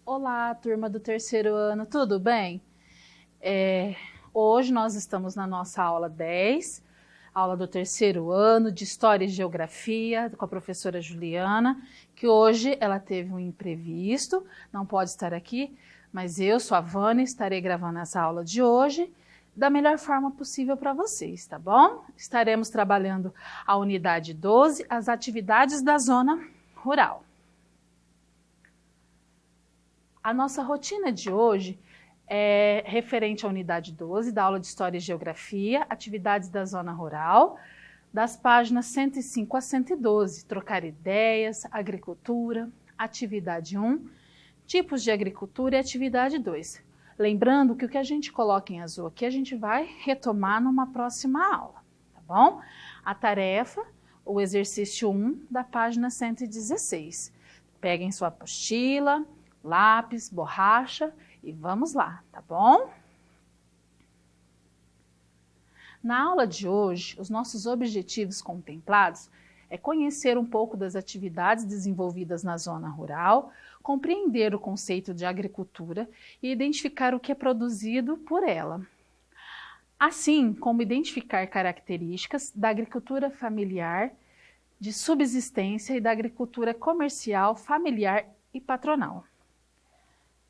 Olá, turma do terceiro ano, tudo bem? Hoje nós estamos na nossa aula 10, aula do terceiro ano de História e Geografia, com a professora Juliana, que hoje ela teve um imprevisto, não pode estar aqui, mas eu, sua Vânia, estarei gravando essa aula de hoje da melhor forma possível para vocês, tá bom? Estaremos trabalhando a unidade 12, as atividades da zona rural. A nossa rotina de hoje é referente à unidade 12, da aula de História e Geografia, atividades da zona rural, das páginas 105 a 112, trocar ideias, agricultura, atividade 1, tipos de agricultura e atividade 2. Lembrando que o que a gente coloca em azul aqui, a gente vai retomar numa próxima aula, tá bom? A tarefa, o exercício 1 da página 116. Peguem sua apostila, lápis, borracha e vamos lá, tá bom? Na aula de hoje, os nossos objetivos contemplados é conhecer um pouco das atividades desenvolvidas na zona rural, compreender o conceito de agricultura e identificar o que é produzido por ela. Assim como identificar características da agricultura familiar, de subsistência e da agricultura comercial, familiar e patronal.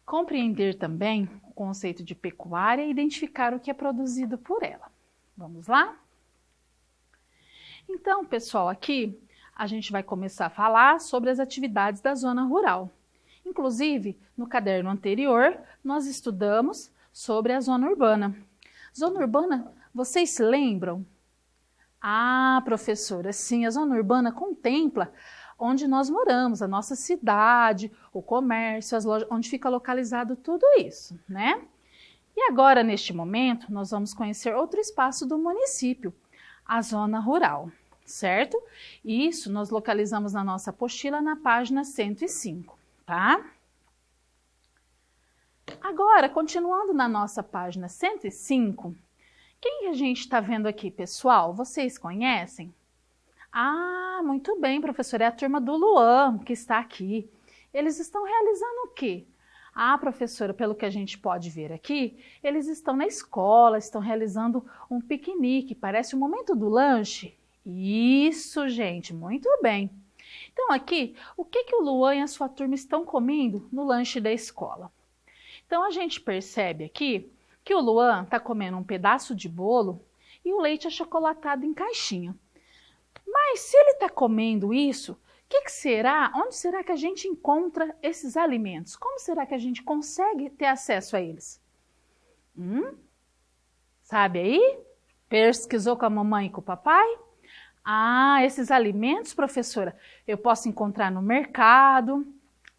Compreender também o conceito de pecuária e identificar o que é produzido por ela. Vamos lá? Então, pessoal, aqui a gente vai começar a falar sobre as atividades da zona rural. Inclusive, no caderno anterior, nós estudamos sobre a zona urbana. Zona urbana, vocês se lembram? Ah, professora, sim, a zona urbana contempla onde nós moramos, a nossa cidade, o comércio, as lojas, onde fica localizado tudo isso, né? E agora, neste momento, nós vamos conhecer outro espaço do município, a zona rural, certo? E isso nós localizamos na nossa apostila na página 105, tá? Agora, continuando na nossa página 105, quem a gente está vendo aqui, pessoal? Vocês conhecem? Ah, muito bem, professora, é a turma do Luan que está aqui. Eles estão realizando o quê? Ah, professora, pelo que a gente pode ver aqui, eles estão na escola, estão realizando um piquenique, parece o momento do lanche. Isso, gente, muito bem. Então aqui, o que o Luan e a sua turma estão comendo no lanche da escola? Então a gente percebe aqui que o Luan está comendo um pedaço de bolo e o leite achocolatado em caixinha. Mas se ele está comendo isso, o que será? Onde será que a gente encontra esses alimentos? Como será que a gente consegue ter acesso a eles? Sabe aí? Pesquisou com a mamãe e com o papai? Ah, esses alimentos, professora, eu posso encontrar no mercado,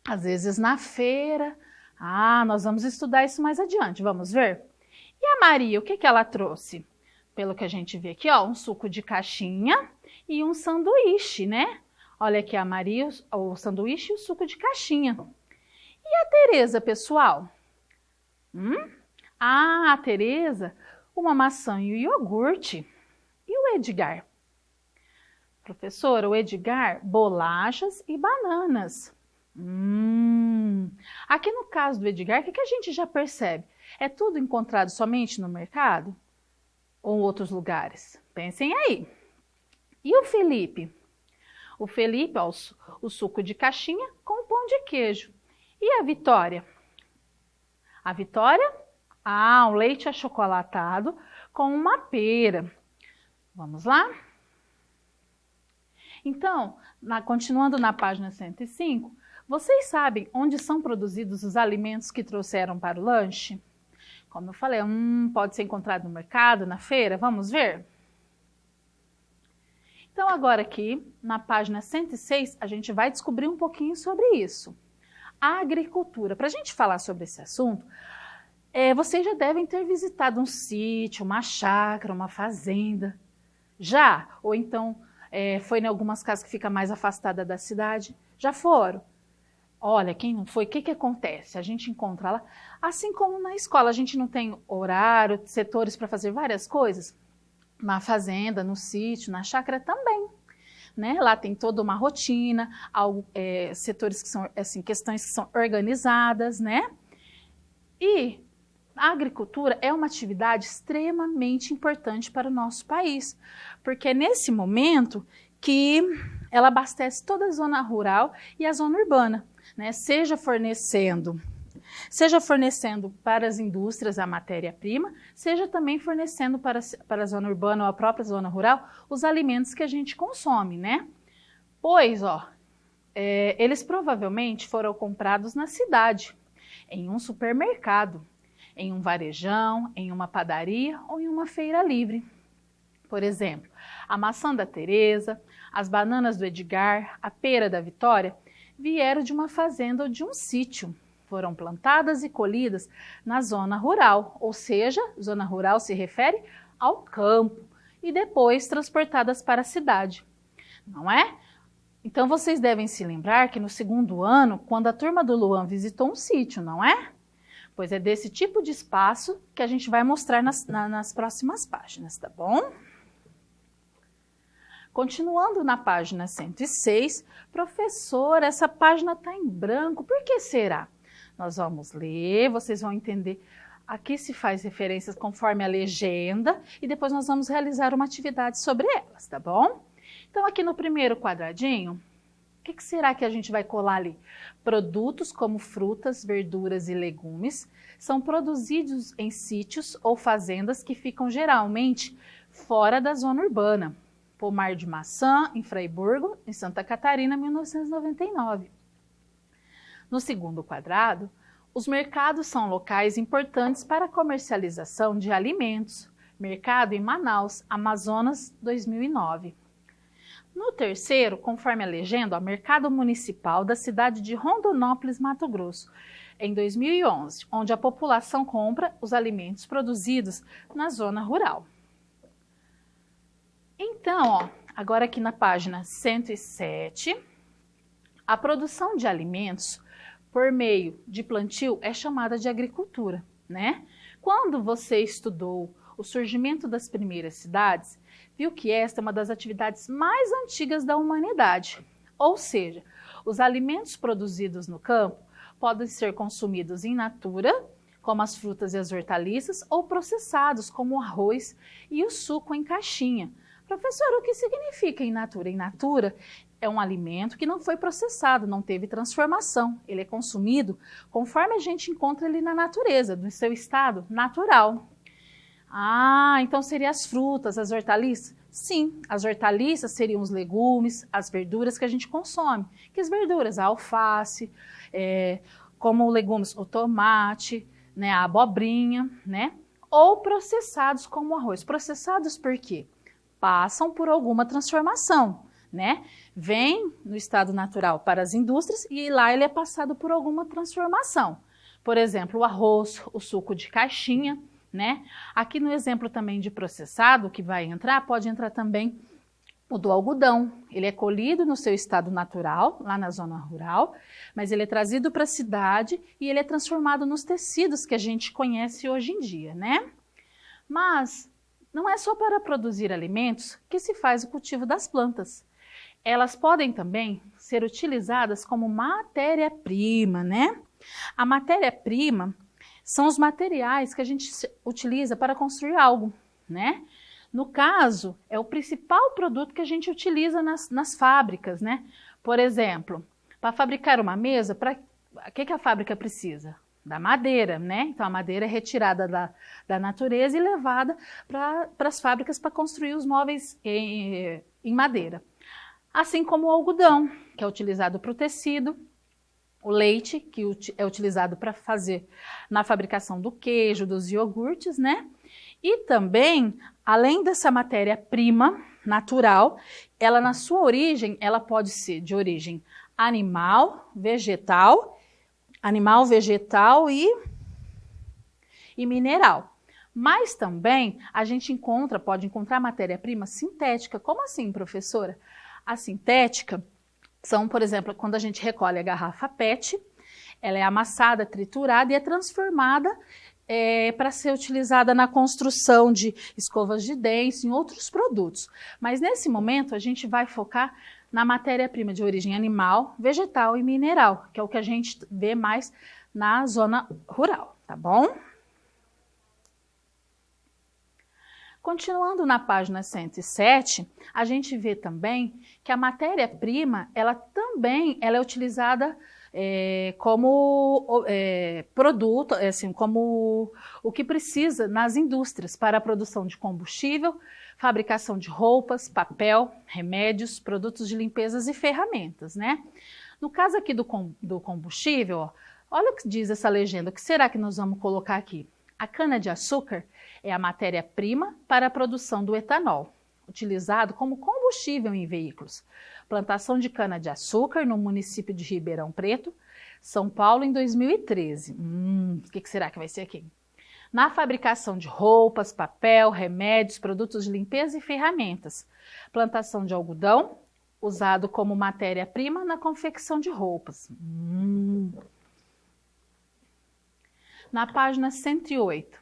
às vezes na feira. Ah, nós vamos estudar isso mais adiante, vamos ver? E a Maria, o que ela trouxe? Pelo que a gente vê aqui, ó, um suco de caixinha e um sanduíche, né? Olha aqui a Maria, o sanduíche e o suco de caixinha. E a Tereza, pessoal? Ah, a Tereza, uma maçã e o iogurte. E o Edgar? Professora, o Edgar, bolachas e bananas. Aqui no caso do Edgar, o que a gente já percebe? É tudo encontrado somente no mercado? Ou em outros lugares? Pensem aí. E o Felipe? O Felipe, ó, o suco de caixinha com pão de queijo. E a Vitória? A Vitória? Ah, um leite achocolatado com uma pera. Vamos lá? Então, continuando na página 105, vocês sabem onde são produzidos os alimentos que trouxeram para o lanche? Como eu falei, pode ser encontrado no mercado, na feira, vamos ver? Então agora aqui, na página 106, a gente vai descobrir um pouquinho sobre isso. A agricultura. Para a gente falar sobre esse assunto, vocês já devem ter visitado um sítio, uma chácara, uma fazenda. Já? Ou então foi em algumas casas que fica mais afastada da cidade? Já foram? Olha, quem não foi, o que acontece? A gente encontra lá, assim como na escola, a gente não tem horário, setores para fazer várias coisas, na fazenda, no sítio, na chácara também. né? Lá tem toda uma rotina, setores que são, assim, questões que são organizadas, né? E a agricultura é uma atividade extremamente importante para o nosso país, porque é nesse momento que ela abastece toda a zona rural e a zona urbana, né? Seja fornecendo para as indústrias a matéria-prima, seja também fornecendo para a zona urbana ou a própria zona rural os alimentos que a gente consome, né? Pois, eles provavelmente foram comprados na cidade, em um supermercado, em um varejão, em uma padaria ou em uma feira livre. Por exemplo, a maçã da Teresa, as bananas do Edgar, a pera da Vitória, vieram de uma fazenda ou de um sítio. Foram plantadas e colhidas na zona rural, ou seja, zona rural se refere ao campo, e depois transportadas para a cidade, não é? Então vocês devem se lembrar que no segundo ano, quando a turma do Luan visitou um sítio, não é? Pois é desse tipo de espaço que a gente vai mostrar nas próximas páginas, tá bom? Continuando na página 106, professor, essa página está em branco, por que será? Nós vamos ler, vocês vão entender. Aqui se faz referências conforme a legenda e depois nós vamos realizar uma atividade sobre elas, tá bom? Então aqui no primeiro quadradinho, o que será que a gente vai colar ali? Produtos como frutas, verduras e legumes são produzidos em sítios ou fazendas que ficam geralmente fora da zona urbana. Pomar de maçã, em Fraiburgo, em Santa Catarina, 1999. No segundo quadrado, os mercados são locais importantes para a comercialização de alimentos. Mercado em Manaus, Amazonas, 2009. No terceiro, conforme a legenda, o Mercado Municipal da cidade de Rondonópolis, Mato Grosso, em 2011, onde a população compra os alimentos produzidos na zona rural. Então, agora aqui na página 107, a produção de alimentos por meio de plantio é chamada de agricultura, né? Quando você estudou o surgimento das primeiras cidades, viu que esta é uma das atividades mais antigas da humanidade. Ou seja, os alimentos produzidos no campo podem ser consumidos in natura, como as frutas e as hortaliças, ou processados, como o arroz e o suco em caixinha. Professor, o que significa in natura? In natura é um alimento que não foi processado, não teve transformação. Ele é consumido conforme a gente encontra ele na natureza, no seu estado natural. Ah, então seriam as frutas, as hortaliças? Sim, as hortaliças seriam os legumes, as verduras que a gente consome. Que as verduras? A alface, como legumes, o tomate, né, a abobrinha, né? Ou processados como o arroz. Processados por quê? Passam por alguma transformação, né? Vem no estado natural para as indústrias e lá ele é passado por alguma transformação. Por exemplo, o arroz, o suco de caixinha, né? Aqui no exemplo também de processado, que vai entrar, pode entrar também o do algodão. Ele é colhido no seu estado natural, lá na zona rural, mas ele é trazido para a cidade e ele é transformado nos tecidos que a gente conhece hoje em dia, né? Mas não é só para produzir alimentos que se faz o cultivo das plantas. Elas podem também ser utilizadas como matéria-prima, né? A matéria-prima são os materiais que a gente utiliza para construir algo, né? No caso, é o principal produto que a gente utiliza nas fábricas, né? Por exemplo, para fabricar uma mesa, o que a fábrica precisa? Da madeira, né? Então a madeira é retirada da natureza e levada para as fábricas para construir os móveis em madeira. Assim como o algodão, que é utilizado para o tecido, o leite, que é utilizado para fazer na fabricação do queijo, dos iogurtes, né? E também, além dessa matéria-prima natural, ela na sua origem, ela pode ser de origem animal, vegetal e mineral. Mas também a gente pode encontrar matéria-prima sintética. Como assim, professora? A sintética são, por exemplo, quando a gente recolhe a garrafa PET, ela é amassada, triturada e é transformada para ser utilizada na construção de escovas de dentes e em outros produtos. Mas nesse momento a gente vai focar na matéria-prima de origem animal, vegetal e mineral, que é o que a gente vê mais na zona rural, tá bom? Continuando na página 107, a gente vê também que a matéria-prima, ela também é utilizada como produto, assim, como o que precisa nas indústrias para a produção de combustível, fabricação de roupas, papel, remédios, produtos de limpezas e ferramentas, né? No caso aqui do combustível, ó, olha o que diz essa legenda, o que será que nós vamos colocar aqui? A cana-de-açúcar é a matéria-prima para a produção do etanol, utilizado como combustível em veículos. Plantação de cana-de-açúcar no município de Ribeirão Preto, São Paulo, em 2013. O que será que vai ser aqui? Na fabricação de roupas, papel, remédios, produtos de limpeza e ferramentas. Plantação de algodão, usado como matéria-prima na confecção de roupas. Na página 108,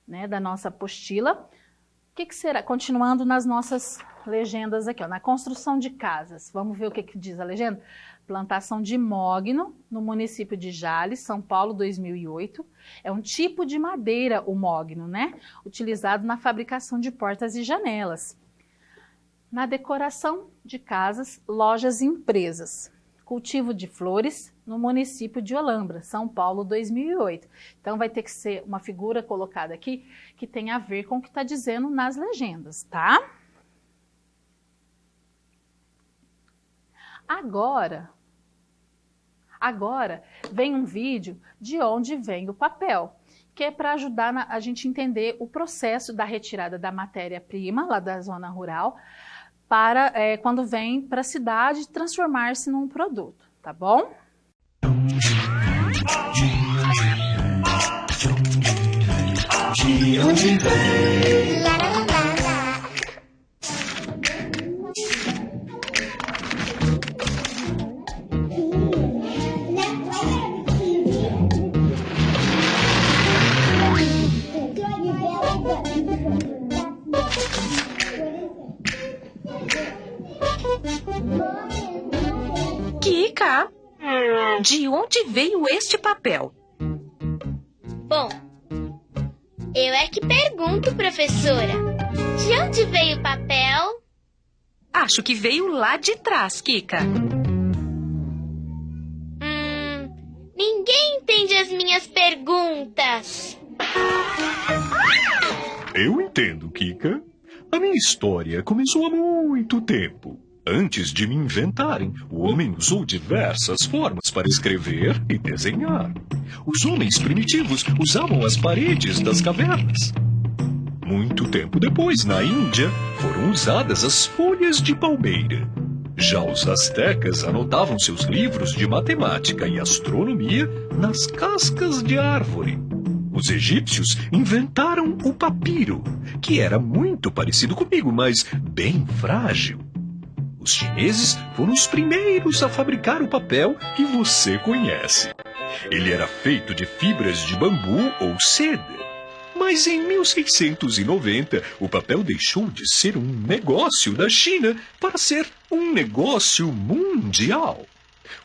né, da nossa apostila, o que será? Continuando nas nossas legendas aqui, ó, na construção de casas. Vamos ver o que diz a legenda? Plantação de mogno no município de Jales, São Paulo, 2008. É um tipo de madeira, o mogno, né? Utilizado na fabricação de portas e janelas. Na decoração de casas, lojas e empresas. Cultivo de flores no município de Olambra, São Paulo, 2008. Então vai ter que ser uma figura colocada aqui que tem a ver com o que está dizendo nas legendas, tá? Agora vem um vídeo de onde vem o papel, que é para ajudar a gente entender o processo da retirada da matéria-prima, lá da zona rural, para quando vem para a cidade transformar-se num produto, tá bom? De onde vem? Kika, de onde veio este papel? Bom, eu é que pergunto, professora. De onde veio o papel? Acho que veio lá de trás, Kika. Ninguém entende as minhas perguntas. Eu entendo, Kika. A minha história começou há muito tempo. Antes de me inventarem, o homem usou diversas formas para escrever e desenhar. Os homens primitivos usavam as paredes das cavernas. Muito tempo depois, na Índia, foram usadas as folhas de palmeira. Já os astecas anotavam seus livros de matemática e astronomia nas cascas de árvore. Os egípcios inventaram o papiro, que era muito parecido comigo, mas bem frágil. Os chineses foram os primeiros a fabricar o papel que você conhece. Ele era feito de fibras de bambu ou seda. Mas em 1690, o papel deixou de ser um negócio da China para ser um negócio mundial.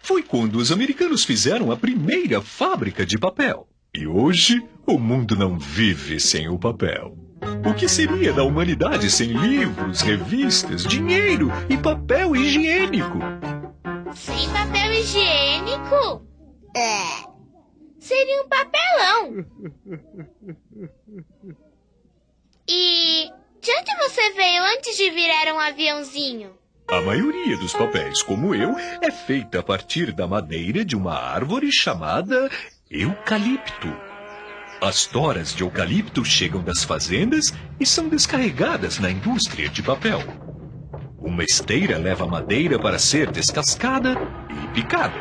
Foi quando os americanos fizeram a primeira fábrica de papel. E hoje, o mundo não vive sem o papel. O que seria da humanidade sem livros, revistas, dinheiro e papel higiênico? Sem papel higiênico? Seria um papelão. E de onde você veio antes de virar um aviãozinho? A maioria dos papéis, como eu, é feita a partir da madeira de uma árvore chamada eucalipto. As toras de eucalipto chegam das fazendas e são descarregadas na indústria de papel. Uma esteira leva a madeira para ser descascada e picada.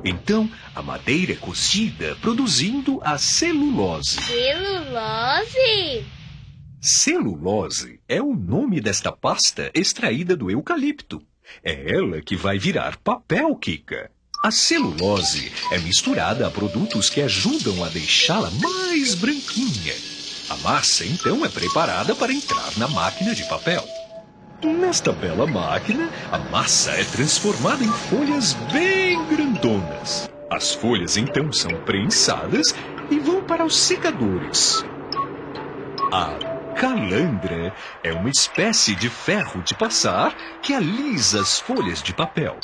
Então, a madeira é cozida, produzindo a celulose. Celulose? Celulose é o nome desta pasta extraída do eucalipto. É ela que vai virar papel, Kika. A celulose é misturada a produtos que ajudam a deixá-la mais branquinha. A massa, então, é preparada para entrar na máquina de papel. Nesta bela máquina, a massa é transformada em folhas bem grandonas. As folhas, então, são prensadas e vão para os secadores. A calandra é uma espécie de ferro de passar que alisa as folhas de papel.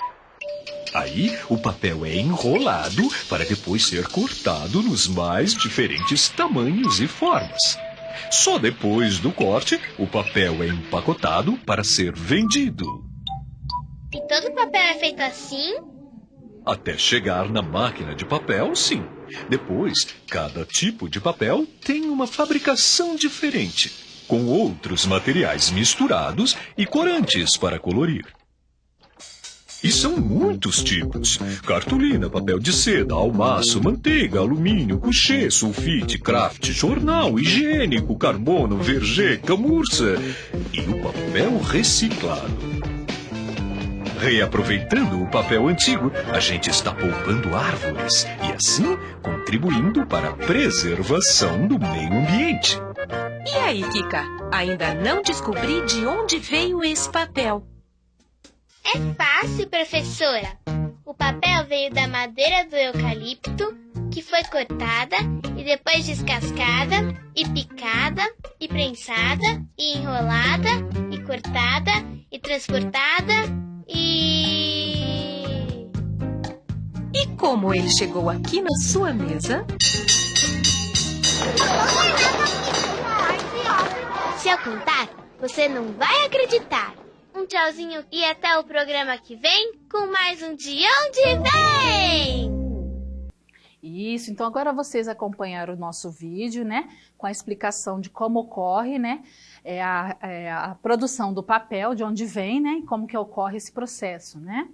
Aí, o papel é enrolado para depois ser cortado nos mais diferentes tamanhos e formas. Só depois do corte, o papel é empacotado para ser vendido. E todo papel é feito assim? Até chegar na máquina de papel, sim. Depois, cada tipo de papel tem uma fabricação diferente, com outros materiais misturados e corantes para colorir. E são muitos tipos: cartolina, papel de seda, almaço, manteiga, alumínio, couchê, sulfite, craft, jornal, higiênico, carbono, vergê, camurça e o papel reciclado. Reaproveitando o papel antigo, a gente está poupando árvores e assim contribuindo para a preservação do meio ambiente. E aí, Kika? Ainda não descobri de onde veio esse papel. É fácil, professora. O papel veio da madeira do eucalipto, que foi cortada e depois descascada e picada e prensada e enrolada e cortada e transportada e como ele chegou aqui na sua mesa? Se eu contar, você não vai acreditar. Um tchauzinho e até o programa que vem com mais um De Onde Vem! Isso, então agora vocês acompanharam o nosso vídeo, né? Com a explicação de como ocorre, né? A produção do papel, de onde vem, né? E como que ocorre esse processo, né?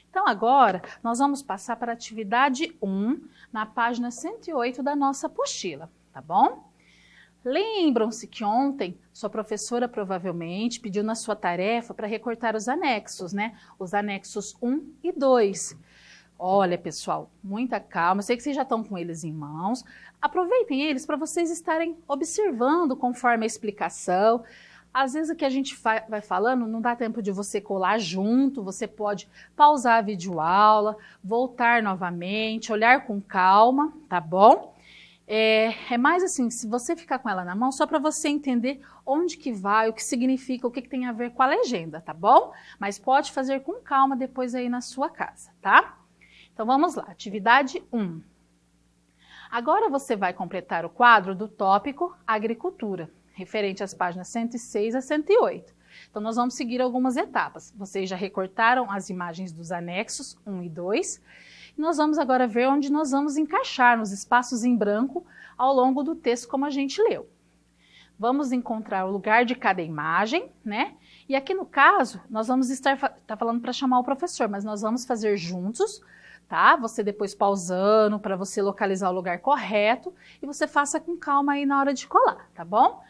Então agora nós vamos passar para a atividade 1, na página 108 da nossa apostila, tá bom? Lembram-se que ontem sua professora provavelmente pediu na sua tarefa para recortar os anexos, né? Os anexos 1 e 2. Olha, pessoal, muita calma, eu sei que vocês já estão com eles em mãos. Aproveitem eles para vocês estarem observando conforme a explicação. Às vezes o que a gente vai falando não dá tempo de você colar junto, você pode pausar a videoaula, voltar novamente, olhar com calma, tá bom? É mais assim, se você ficar com ela na mão, só para você entender onde que vai, o que significa, o que tem a ver com a legenda, tá bom? Mas pode fazer com calma depois aí na sua casa, tá? Então vamos lá, atividade 1. Agora você vai completar o quadro do tópico Agricultura, referente às páginas 106 a 108. Então nós vamos seguir algumas etapas. Vocês já recortaram as imagens dos anexos 1 e 2. Nós vamos agora ver onde nós vamos encaixar nos espaços em branco ao longo do texto como a gente leu. Vamos encontrar o lugar de cada imagem, né? E aqui no caso, nós vamos estar falando para chamar o professor, mas nós vamos fazer juntos, tá? Você depois pausando para você localizar o lugar correto e você faça com calma aí na hora de colar, tá bom?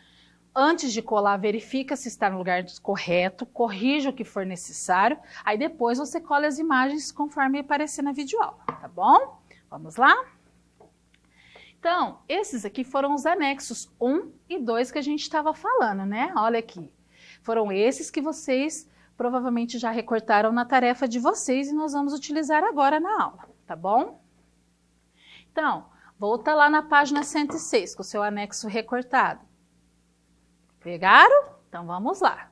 Antes de colar, verifica se está no lugar correto, corrija o que for necessário, aí depois você cola as imagens conforme aparecer na videoaula, tá bom? Vamos lá? Então, esses aqui foram os anexos 1 e 2 que a gente estava falando, né? Olha aqui, foram esses que vocês provavelmente já recortaram na tarefa de vocês e nós vamos utilizar agora na aula, tá bom? Então, volta lá na página 106 com o seu anexo recortado. Pegaram? Então vamos lá.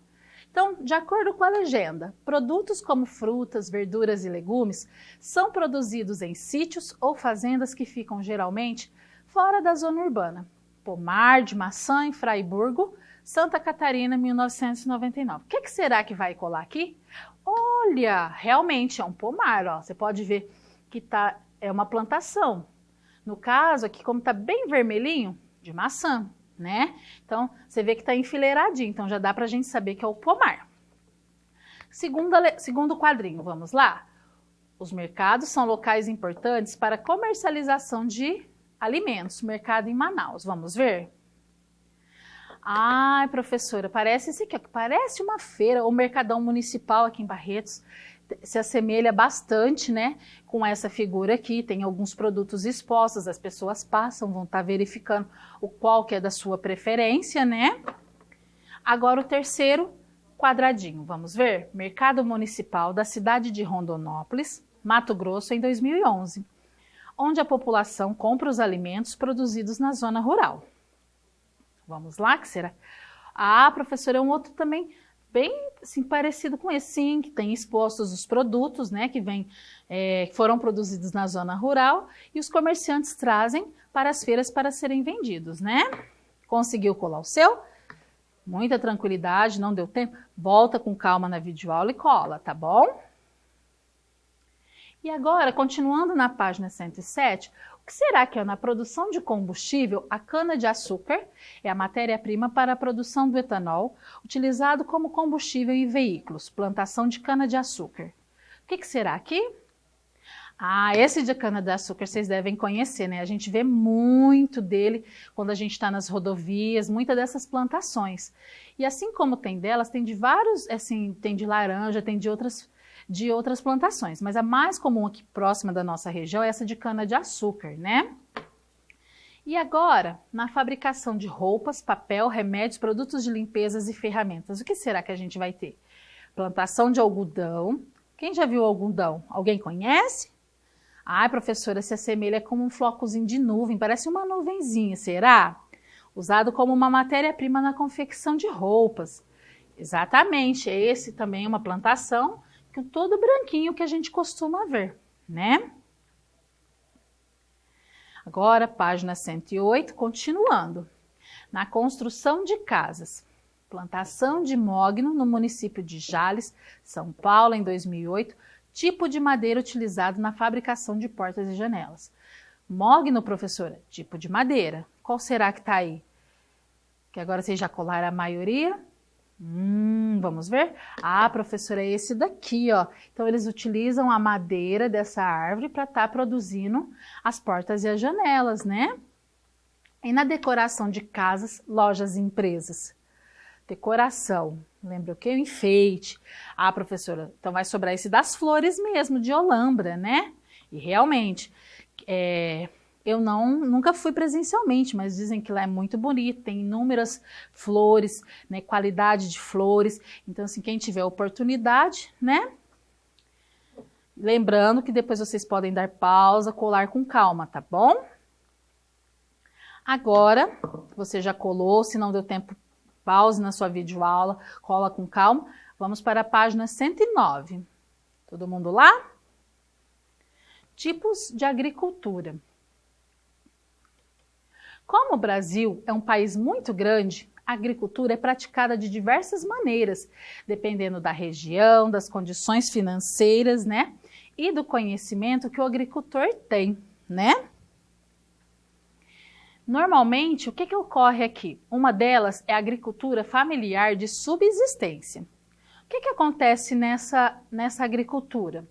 Então, de acordo com a legenda, produtos como frutas, verduras e legumes são produzidos em sítios ou fazendas que ficam geralmente fora da zona urbana. Pomar de maçã em Fraiburgo, Santa Catarina, 1999. O que será que vai colar aqui? Olha, realmente é um pomar, ó. Você pode ver que é uma plantação. No caso aqui, como está bem vermelhinho, de maçã, né? Então, você vê que está enfileiradinho, então já dá para a gente saber que é o pomar. Segundo quadrinho, vamos lá? Os mercados são locais importantes para comercialização de alimentos. Mercado em Manaus, vamos ver? Ai, professora, parece esse aqui, parece uma feira, ou mercadão municipal aqui em Barretos. se assemelha bastante, né, com essa figura aqui. Tem alguns produtos expostos, as pessoas passam, vão estar verificando o qual que é da sua preferência, né? Agora o terceiro quadradinho, vamos ver? Mercado Municipal da cidade de Rondonópolis, Mato Grosso, em 2011, onde a população compra os alimentos produzidos na zona rural. Vamos lá, que será? Ah, professora, é um outro também bem assim, parecido com esse, sim, que tem expostos os produtos, né, que foram produzidos na zona rural e os comerciantes trazem para as feiras para serem vendidos, né? Conseguiu colar o seu? Muita tranquilidade, não deu tempo? Volta com calma na videoaula e cola, tá bom? E agora, continuando na página 107, o que será que é na produção de combustível? A cana-de-açúcar é a matéria-prima para a produção do etanol, utilizado como combustível em veículos, plantação de cana-de-açúcar. O que será aqui? Ah, esse de cana-de-açúcar vocês devem conhecer, né? A gente vê muito dele quando a gente está nas rodovias, muitas dessas plantações. E assim como tem delas, tem de vários, assim, tem de laranja, tem de outras plantações, mas a mais comum aqui próxima da nossa região é essa de cana-de-açúcar, né? E agora, na fabricação de roupas, papel, remédios, produtos de limpezas e ferramentas, o que será que a gente vai ter? Plantação de algodão. Quem já viu algodão? Alguém conhece? Ai, professora, se assemelha como um flocozinho de nuvem, parece uma nuvenzinha, será? Usado como uma matéria-prima na confecção de roupas. Exatamente, esse também é uma plantação todo branquinho que a gente costuma ver, né? Agora, página 108, continuando. Na construção de casas, plantação de mogno no município de Jales, São Paulo, em 2008, tipo de madeira utilizado na fabricação de portas e janelas. Mogno, professora, tipo de madeira. Qual será que está aí? Que agora vocês já colaram a maioria? Vamos ver? Ah, professora, é esse daqui, ó. Então, eles utilizam a madeira dessa árvore para estar produzindo as portas e as janelas, né? E na decoração de casas, lojas e empresas? Decoração, lembra o quê? O enfeite. Ah, professora, então vai sobrar esse das flores mesmo, de Olambra, né? E realmente, eu nunca fui presencialmente, mas dizem que lá é muito bonito, tem inúmeras flores, né, qualidade de flores. Então, assim, quem tiver oportunidade, né? Lembrando que depois vocês podem dar pausa, colar com calma, tá bom? Agora, você já colou, se não deu tempo, pause na sua videoaula, cola com calma. Vamos para a página 109. Todo mundo lá? Tipos de agricultura. Como o Brasil é um país muito grande, a agricultura é praticada de diversas maneiras, dependendo da região, das condições financeiras, né? E do conhecimento que o agricultor tem, né? Normalmente, o que ocorre aqui? Uma delas é a agricultura familiar de subsistência. O que acontece nessa agricultura?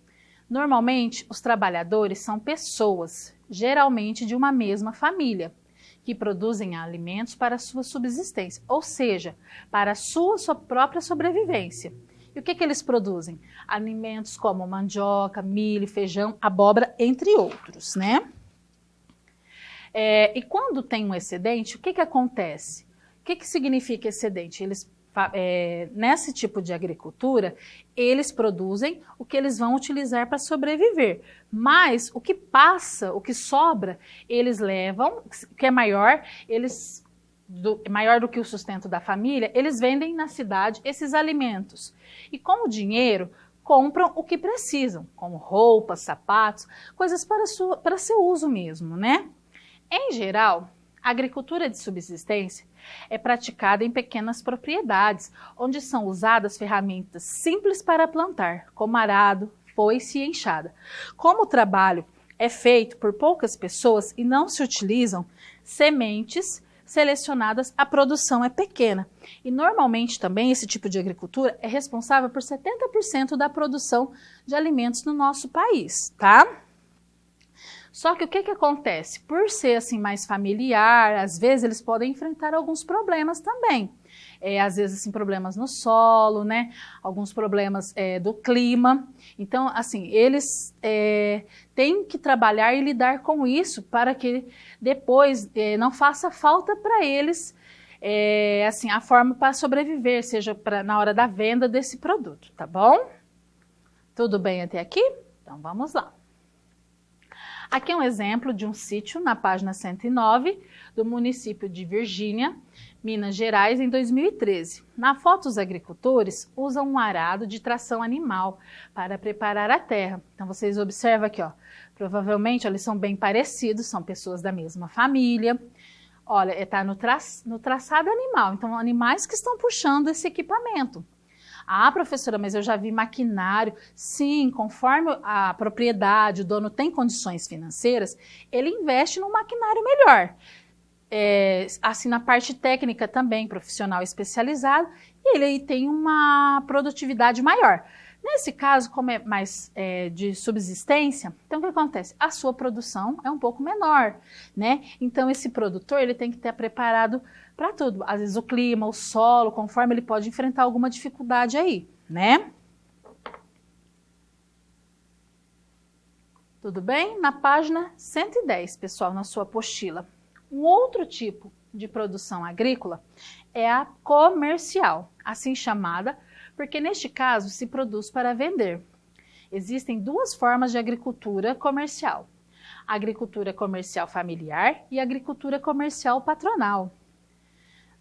Normalmente, os trabalhadores são pessoas, geralmente de uma mesma família, que produzem alimentos para a sua subsistência, ou seja, para a sua própria sobrevivência. E o que eles produzem? Alimentos como mandioca, milho, feijão, abóbora, entre outros, né? E quando tem um excedente, o que acontece? O que significa excedente? Nesse tipo de agricultura, eles produzem o que eles vão utilizar para sobreviver. Mas o que passa, o que sobra, eles levam, o que é maior, maior do que o sustento da família, eles vendem na cidade esses alimentos. E com o dinheiro, compram o que precisam, como roupas, sapatos, coisas para seu uso mesmo, né? Em geral, a agricultura de subsistência é praticada em pequenas propriedades, onde são usadas ferramentas simples para plantar, como arado, foice e enxada. Como o trabalho é feito por poucas pessoas e não se utilizam sementes selecionadas, a produção é pequena. E normalmente também esse tipo de agricultura é responsável por 70% da produção de alimentos no nosso país, tá? Só que o que acontece? Por ser assim mais familiar, às vezes eles podem enfrentar alguns problemas também. às vezes assim, problemas no solo, né? Alguns problemas do clima. Então, assim, eles têm que trabalhar e lidar com isso para que depois não faça falta para eles assim, a forma para sobreviver, seja na hora da venda desse produto, tá bom? Tudo bem até aqui? Então vamos lá. Aqui é um exemplo de um sítio na página 109 do município de Virgínia, Minas Gerais, em 2013. Na foto, os agricultores usam um arado de tração animal para preparar a terra. Então vocês observam aqui, ó, provavelmente eles são bem parecidos, são pessoas da mesma família. Olha, está no traçado animal, então animais que estão puxando esse equipamento. Ah, professora, mas eu já vi maquinário. Sim, conforme a propriedade, o dono tem condições financeiras, ele investe num maquinário melhor. Assim, na parte técnica também, profissional especializado, e ele aí tem uma produtividade maior. Nesse caso, como é mais de subsistência, então o que acontece? A sua produção é um pouco menor, né? Então esse produtor ele tem que estar preparado para tudo. Às vezes o clima, o solo, conforme ele pode enfrentar alguma dificuldade aí, né? Tudo bem? Na página 110, pessoal, na sua apostila. Um outro tipo de produção agrícola é a comercial, assim chamada, porque neste caso se produz para vender. Existem duas formas de agricultura comercial: a agricultura comercial familiar e a agricultura comercial patronal.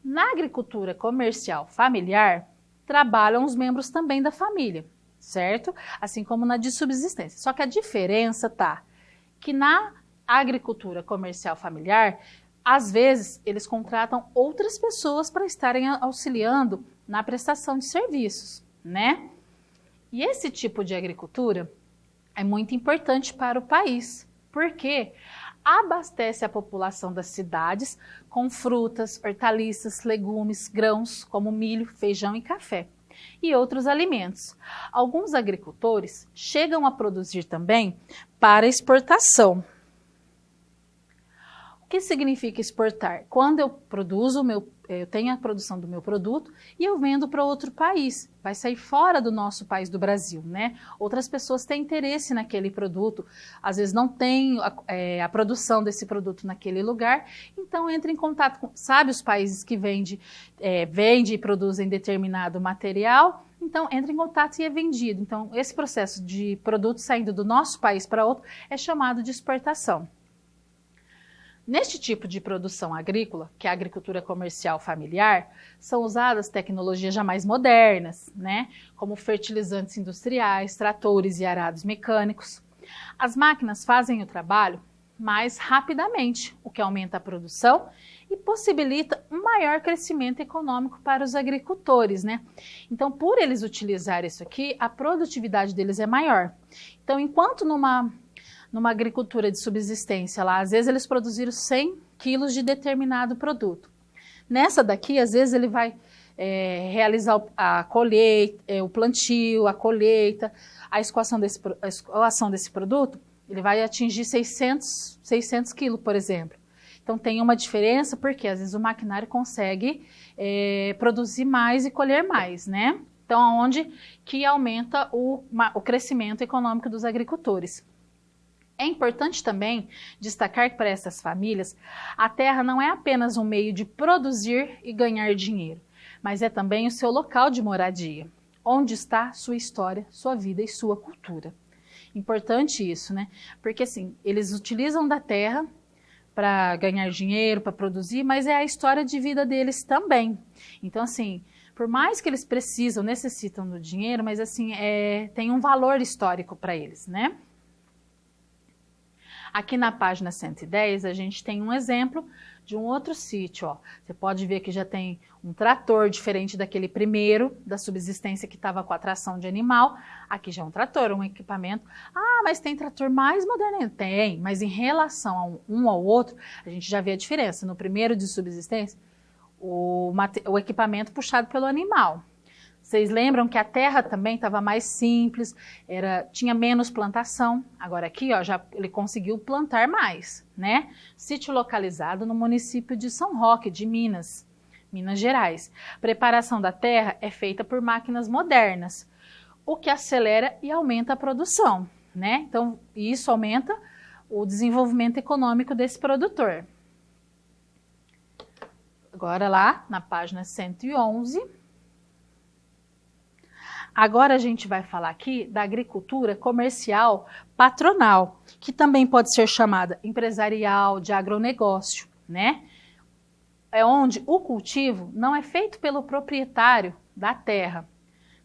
Na agricultura comercial familiar, trabalham os membros também da família, certo? Assim como na de subsistência. Só que a diferença tá que na agricultura comercial familiar, às vezes eles contratam outras pessoas para estarem auxiliando na prestação de serviços, né? E esse tipo de agricultura é muito importante para o país, porque abastece a população das cidades com frutas, hortaliças, legumes, grãos, como milho, feijão e café, e outros alimentos. Alguns agricultores chegam a produzir também para exportação. O que significa exportar? Quando eu produzo, eu tenho a produção do meu produto e eu vendo para outro país, vai sair fora do nosso país, do Brasil, né? Outras pessoas têm interesse naquele produto, às vezes não tem a produção desse produto naquele lugar, então entra em contato com, sabe, os países que vende e produzem determinado material, então entra em contato e é vendido. Então esse processo de produto saindo do nosso país para outro é chamado de exportação. Neste tipo de produção agrícola, que é a agricultura comercial familiar, são usadas tecnologias já mais modernas, né? Como fertilizantes industriais, tratores e arados mecânicos. As máquinas fazem o trabalho mais rapidamente, o que aumenta a produção e possibilita um maior crescimento econômico para os agricultores, né? Então, por eles utilizarem isso aqui, a produtividade deles é maior. Então, enquanto numa agricultura de subsistência lá, às vezes eles produziram 100 quilos de determinado produto. Nessa daqui, às vezes ele vai realizar a colheita, o plantio, a colheita, a escoação desse produto, ele vai atingir 600 quilos, por exemplo. Então tem uma diferença porque às vezes o maquinário consegue produzir mais e colher mais, né? Então, onde que aumenta o crescimento econômico dos agricultores. É importante também destacar que para essas famílias, a terra não é apenas um meio de produzir e ganhar dinheiro, mas é também o seu local de moradia, onde está sua história, sua vida e sua cultura. Importante isso, né? Porque assim, eles utilizam da terra para ganhar dinheiro, para produzir, mas é a história de vida deles também. Então assim, por mais que eles necessitam do dinheiro, mas assim, tem um valor histórico para eles, né? Aqui na página 110, a gente tem um exemplo de um outro sítio, ó. Você pode ver que já tem um trator diferente daquele primeiro, da subsistência que estava com a tração de animal. Aqui já é um trator, um equipamento. Ah, mas tem trator mais moderno? Tem, mas em relação a um ao outro, a gente já vê a diferença. No primeiro de subsistência, o equipamento puxado pelo animal. Vocês lembram que a terra também estava mais simples, tinha menos plantação. Agora aqui, ó, ele conseguiu plantar mais, né? Sítio localizado no município de São Roque, de Minas. Minas Gerais. A preparação da terra é feita por máquinas modernas, o que acelera e aumenta a produção, né? Então, isso aumenta o desenvolvimento econômico desse produtor. Agora lá na página 111. Agora a gente vai falar aqui da agricultura comercial patronal, que também pode ser chamada empresarial, de agronegócio, né? É onde o cultivo não é feito pelo proprietário da terra.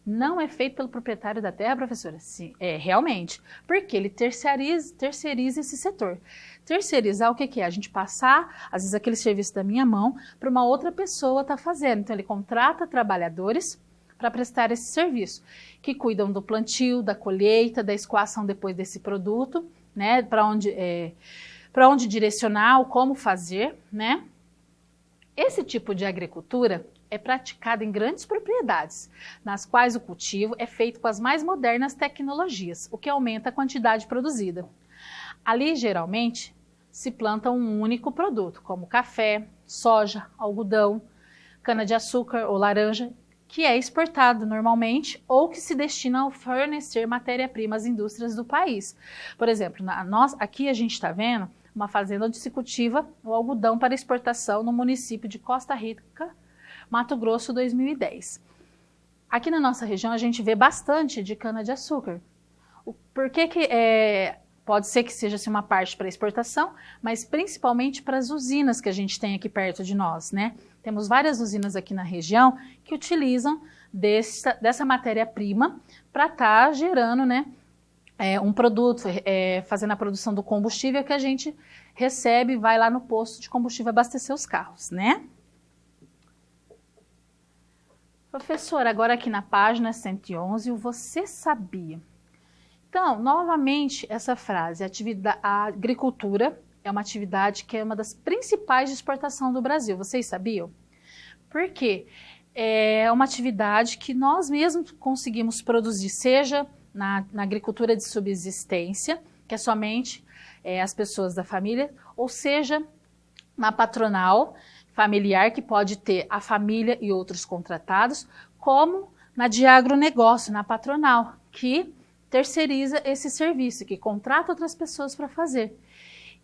Não é feito pelo proprietário da terra, professora? Sim, realmente. Porque ele terceiriza esse setor. Terceirizar o que é? A gente passar, às vezes, aquele serviço da minha mão para uma outra pessoa estar fazendo. Então, ele contrata trabalhadores para prestar esse serviço, que cuidam do plantio, da colheita, da escoação depois desse produto, né? Para onde direcionar, como fazer, né? Esse tipo de agricultura é praticado em grandes propriedades, nas quais o cultivo é feito com as mais modernas tecnologias, o que aumenta a quantidade produzida. Ali, geralmente, se planta um único produto, como café, soja, algodão, cana-de-açúcar ou laranja, que é exportado normalmente ou que se destina a fornecer matéria-prima às indústrias do país. Por exemplo, aqui a gente está vendo uma fazenda onde se cultiva o algodão para exportação no município de Costa Rica, Mato Grosso, 2010. Aqui na nossa região a gente vê bastante de cana-de-açúcar. Por que pode ser que seja assim, uma parte para exportação, mas principalmente para as usinas que a gente tem aqui perto de nós, né? Temos várias usinas aqui na região que utilizam dessa matéria-prima para estar gerando, né, um produto, fazendo a produção do combustível que a gente recebe e vai lá no posto de combustível abastecer os carros, né? Professora, agora aqui na página 111, o você sabia? Então, novamente, essa frase, a agricultura é uma atividade que é uma das principais de exportação do Brasil. Vocês sabiam? Por quê? É uma atividade que nós mesmos conseguimos produzir, seja na agricultura de subsistência, que é somente as pessoas da família, ou seja, na patronal familiar, que pode ter a família e outros contratados, como na de agronegócio, na patronal, que terceiriza esse serviço, que contrata outras pessoas para fazer.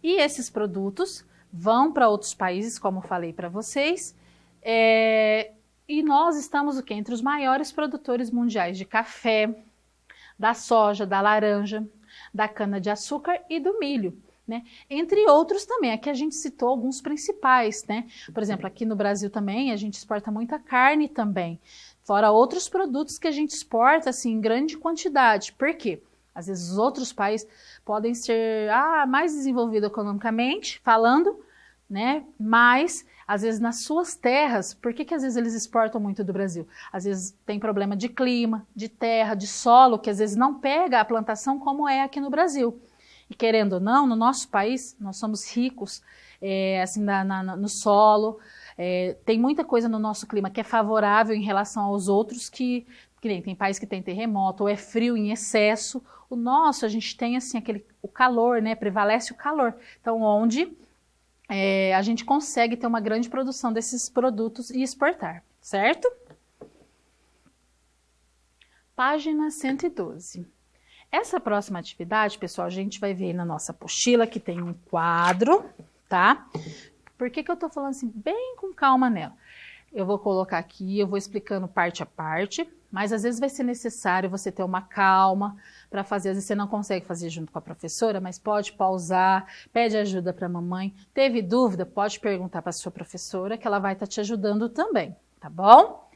E esses produtos vão para outros países, como eu falei para vocês, e nós estamos entre os maiores produtores mundiais de café, da soja, da laranja, da cana-de-açúcar e do milho, né? Entre outros também. Aqui a gente citou alguns principais, né? Por exemplo, aqui no Brasil também a gente exporta muita carne também, fora outros produtos que a gente exporta assim, em grande quantidade. Por quê? Às vezes os outros países podem ser mais desenvolvidos economicamente, falando, né? Mas, às vezes, nas suas terras, por que às vezes eles exportam muito do Brasil? Às vezes tem problema de clima, de terra, de solo, que às vezes não pega a plantação como é aqui no Brasil. E querendo ou não, no nosso país, nós somos ricos assim, no solo, tem muita coisa no nosso clima que é favorável em relação aos outros que nem tem país que tem terremoto ou é frio em excesso. O nosso, a gente tem assim o calor, né? Prevalece o calor. Então, onde a gente consegue ter uma grande produção desses produtos e exportar, certo? Página 112. Essa próxima atividade, pessoal, a gente vai ver na nossa apostila que tem um quadro, tá? Por que eu tô falando assim, bem com calma nela? Eu vou colocar aqui, eu vou explicando parte a parte, mas às vezes vai ser necessário você ter uma calma para fazer. Às vezes você não consegue fazer junto com a professora, mas pode pausar, pede ajuda para a mamãe. Teve dúvida? Pode perguntar para a sua professora, que ela vai estar te ajudando também, tá bom?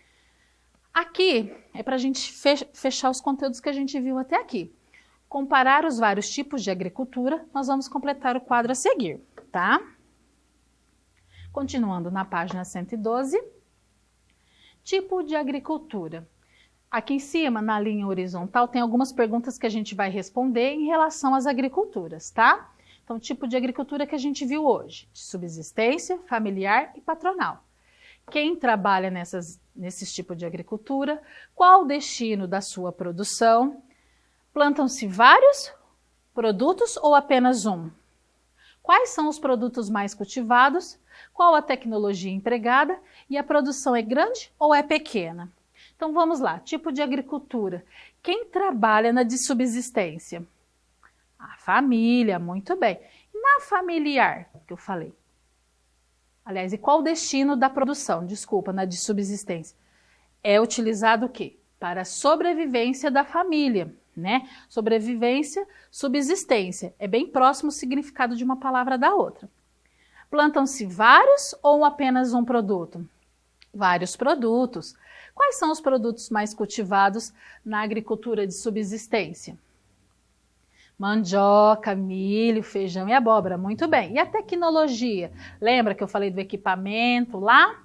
Aqui é para a gente fechar os conteúdos que a gente viu até aqui. Comparar os vários tipos de agricultura, nós vamos completar o quadro a seguir, tá? Continuando na página 112. Tipo de agricultura. Aqui em cima, na linha horizontal, tem algumas perguntas que a gente vai responder em relação às agriculturas, tá? Então, tipo de agricultura que a gente viu hoje, de subsistência, familiar e patronal. Quem trabalha nesses tipos de agricultura, qual o destino da sua produção? Plantam-se vários produtos ou apenas um? Quais são os produtos mais cultivados? Qual a tecnologia empregada? E a produção é grande ou é pequena? Então vamos lá, tipo de agricultura. Quem trabalha na de subsistência? A família, muito bem. E na familiar, que eu falei? Aliás, e qual o destino da produção? Desculpa, na de subsistência. É utilizado o quê? Para a sobrevivência da família, né? Sobrevivência, subsistência. É bem próximo o significado de uma palavra da outra. Plantam-se vários ou apenas um produto? Vários produtos. Quais são os produtos mais cultivados na agricultura de subsistência? Mandioca, milho, feijão e abóbora. Muito bem. E a tecnologia? Lembra que eu falei do equipamento lá?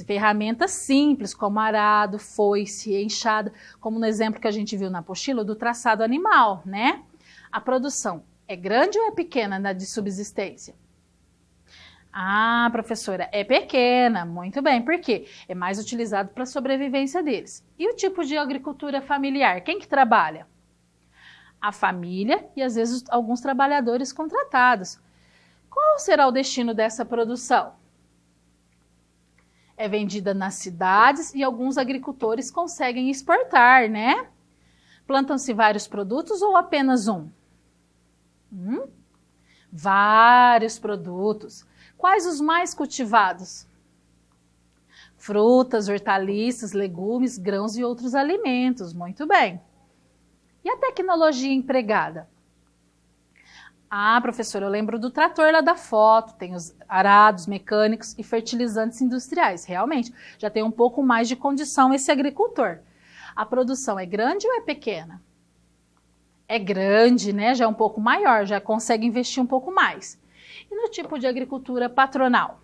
Ferramentas simples, como arado, foice, enxada, como no exemplo que a gente viu na apostila do traçado animal, né? A produção é grande ou é pequena na de subsistência? Ah, professora, é pequena. Muito bem. Por quê? É mais utilizado para a sobrevivência deles. E o tipo de agricultura familiar? Quem que trabalha? A família e às vezes alguns trabalhadores contratados. Qual será o destino dessa produção? É vendida nas cidades e alguns agricultores conseguem exportar, né? Plantam-se vários produtos ou apenas um? Vários produtos. Quais os mais cultivados? Frutas, hortaliças, legumes, grãos e outros alimentos. Muito bem. E a tecnologia empregada? Ah, professora, eu lembro do trator lá da foto, tem os arados mecânicos e fertilizantes industriais. Realmente, já tem um pouco mais de condição esse agricultor. A produção é grande ou é pequena? É grande, né? Já é um pouco maior, já consegue investir um pouco mais. E no tipo de agricultura patronal?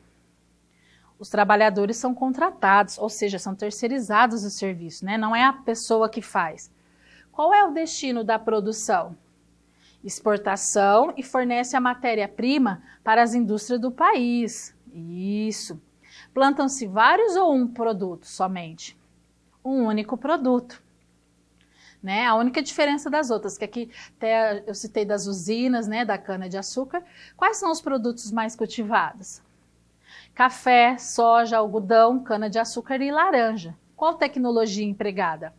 Os trabalhadores são contratados, ou seja, são terceirizados o serviço, né? Não é a pessoa que faz. Qual é o destino da produção? Exportação e fornece a matéria-prima para as indústrias do país. Isso. Plantam-se vários ou um produto somente? Um único produto. Né? A única diferença das outras, que aqui até eu citei das usinas, né, da cana-de-açúcar. Quais são os produtos mais cultivados? Café, soja, algodão, cana-de-açúcar e laranja. Qual tecnologia empregada?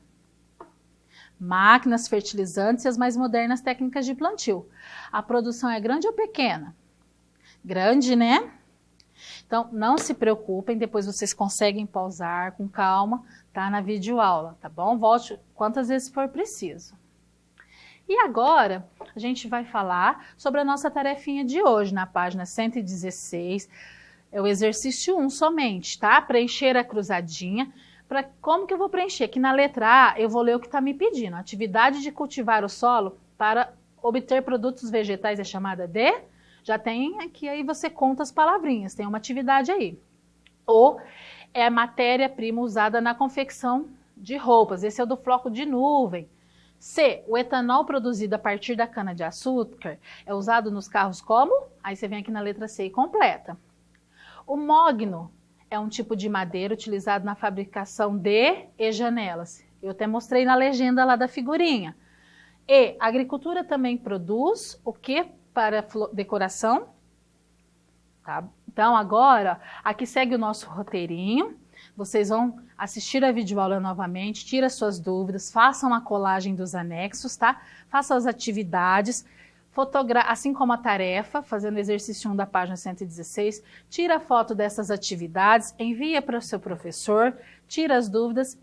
Máquinas, fertilizantes e as mais modernas técnicas de plantio. A produção é grande ou pequena? Grande, né? Então, não se preocupem, depois vocês conseguem pausar com calma, tá? Na videoaula, tá bom? Volte quantas vezes for preciso. E agora, a gente vai falar sobre a nossa tarefinha de hoje, na página 116. É o exercício 1 somente, tá? Preencher a cruzadinha. Como que eu vou preencher? Aqui na letra A, eu vou ler o que está me pedindo. Atividade de cultivar o solo para obter produtos vegetais é chamada de... Já tem aqui, aí você conta as palavrinhas, tem uma atividade aí. O é a matéria-prima usada na confecção de roupas. Esse é o do floco de nuvem. C, o etanol produzido a partir da cana-de-açúcar é usado nos carros como? Aí você vem aqui na letra C e completa. O mogno é um tipo de madeira utilizado na fabricação de e janelas. Eu até mostrei na legenda lá da figurinha. E, a agricultura também produz o que para decoração? Tá? Então, agora, aqui segue o nosso roteirinho. Vocês vão assistir a videoaula novamente, tira suas dúvidas, façam a colagem dos anexos, tá? Façam as atividades, assim como a tarefa, fazendo o exercício 1 da página 116, tira a foto dessas atividades, envia para o seu professor, tira as dúvidas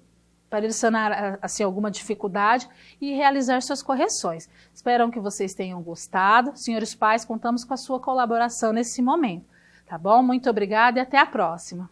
para ele sanar assim, alguma dificuldade e realizar suas correções. Espero que vocês tenham gostado. Senhores pais, contamos com a sua colaboração nesse momento. Tá bom? Muito obrigada e até a próxima.